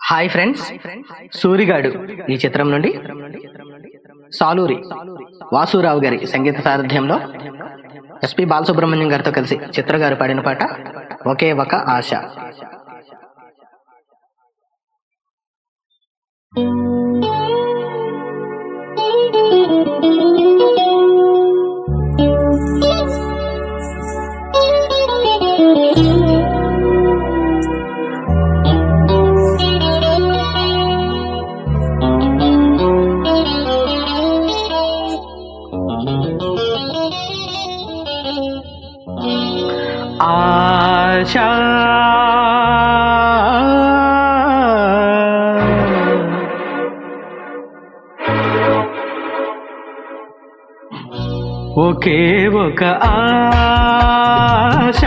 Hi friends, సూరిగాడు ఈ చిత్రం నుండి సాలూరి వాసురావు గారి సంగీత సారథ్యంలో ఎస్పి బాలసుబ్రహ్మణ్యం గారితో కలిసి చిత్ర గారు పాడిన పాట ఒకే ఒక ఆశ. ఆశా ఒకే ఒక ఆశ,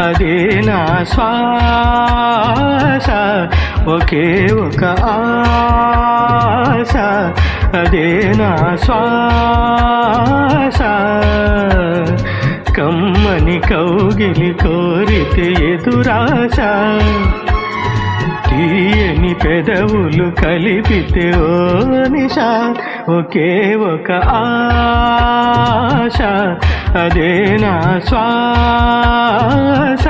అదే నా శ్వాస. ఒకే ఒక ఆశ, అదే నా శ్వాస. కమ్మని కౌగిలి కోరితే ఎదురాశ, తీయని పెదవులు కలిపితే ఓ నిశా. ఒకే ఒక ఆశ, అదే నా శ్వాస.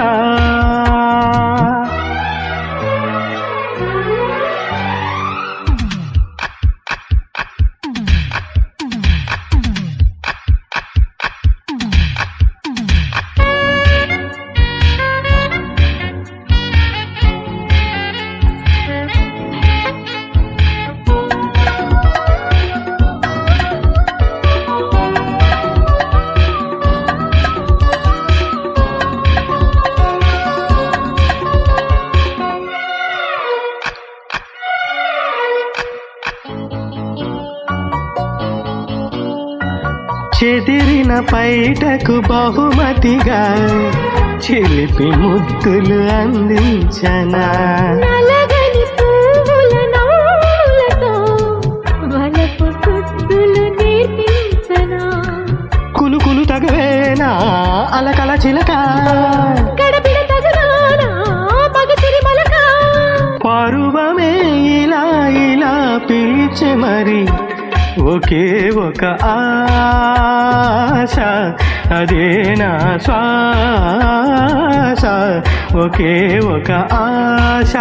చెదిరిన పైటకు బహుమతిగా చిలిపి ముద్దులు అందించనా. నలగని పువ్వుల నవ్వులతో వలపు సుద్దులు నేర్పించనా. కులుకులు తగవేనా అలకల చిలక, గడబిడ తగరానా మగసిరి మలక. పరువమే ఇలా ఇలా పిలిచే మరి. ఒకే ఒక ఆశ, అదే నా శ్వాస. ఒకే ఒక ఆశ.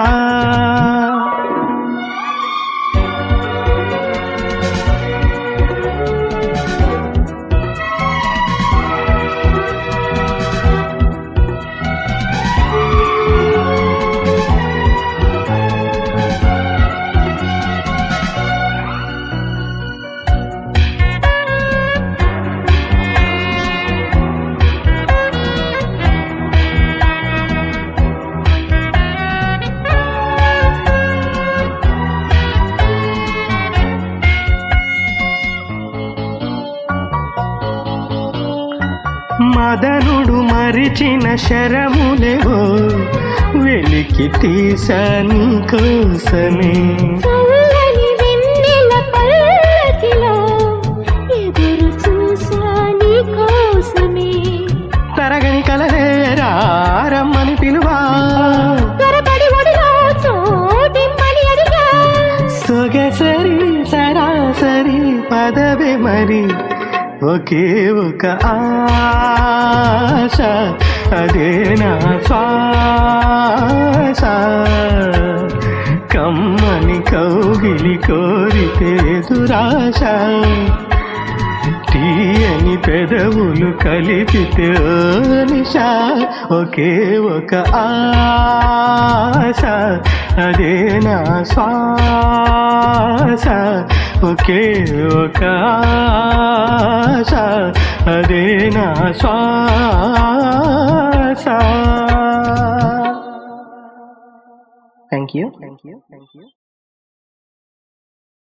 మదనుడు మరిచిన శరములేవో వెలికి తీసా నీ కోసమే. చల్లని వెన్నెల పల్లకిలో ఎదురు చూసా నీ కోసమే. తరగని కలలేరా రమ్మని పిలువా, త్వరపడి ఒడిలో చోటిమ్మని అడిగా. సొగసరి సరాసరి పదవే మరి. ఒకే ఒక ఆశ, అదే నా శ్వాస. కమ్మని కౌగిలి కోరితే దురాశ, తీయని పెదవులు కలిపితే ఓ నిశా. ఒకే ఒక ఆశ, అదే నా శ్వాస. ఒకే ఒక ఆశ, అదే నా శ్వాస. Thank you.